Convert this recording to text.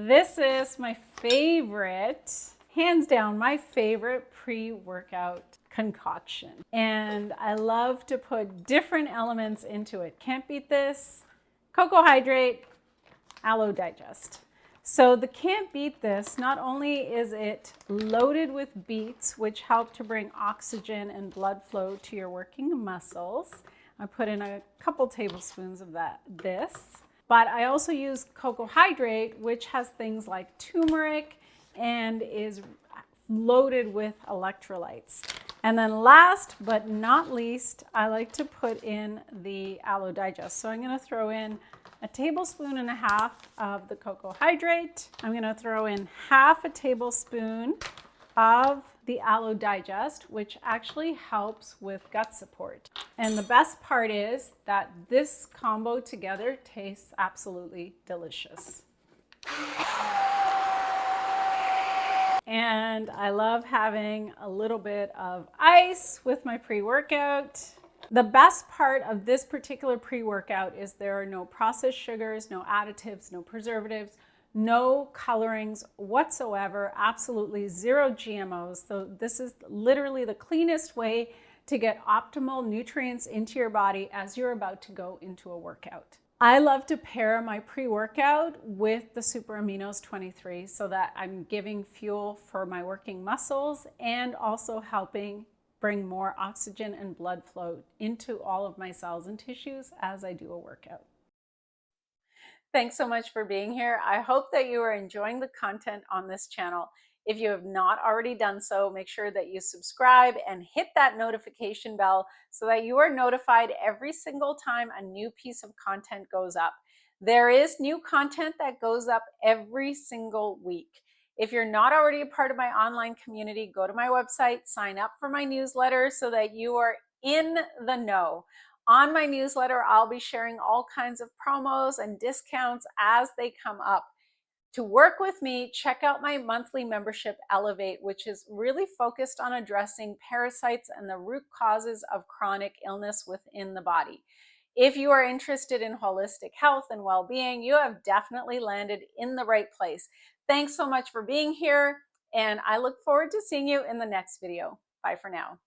This is my favorite, hands down, my favorite pre-workout concoction. And I love to put different elements into it. Can't Beet This, Coco Hydrate, Aloe Digest. So the Can't Beet This, not only is it loaded with beets, which help to bring oxygen and blood flow to your working muscles. I put in a couple tablespoons of this. But I also use Coco Hydrate, which has things like turmeric and is loaded with electrolytes. And then last but not least, I like to put in the Aloe Digest. So I'm going to throw in a tablespoon and a half of the Coco Hydrate. I'm going to throw in half a tablespoon of the Aloe Digest, which actually helps with gut support. And the best part is that this combo together tastes absolutely delicious. And I love having a little bit of ice with my pre-workout. The best part of this particular pre-workout is there are no processed sugars, no additives, no preservatives, no colorings whatsoever, absolutely zero GMOs. So this is literally the cleanest way to get optimal nutrients into your body as you're about to go into a workout. I love to pair my pre-workout with the Super Aminos 23 so that I'm giving fuel for my working muscles and also helping bring more oxygen and blood flow into all of my cells and tissues as I do a workout. Thanks so much for being here. I hope that you are enjoying the content on this channel. If you have not already done so, make sure that you subscribe and hit that notification bell so that you are notified every single time a new piece of content goes up. There is new content that goes up every single week. If you're not already a part of my online community, go to my website, sign up for my newsletter so that you are in the know. On my newsletter, I'll be sharing all kinds of promos and discounts as they come up. To work with me, check out my monthly membership, Elevate, which is really focused on addressing parasites and the root causes of chronic illness within the body. If you are interested in holistic health and well-being, you have definitely landed in the right place. Thanks so much for being here, and I look forward to seeing you in the next video. Bye for now.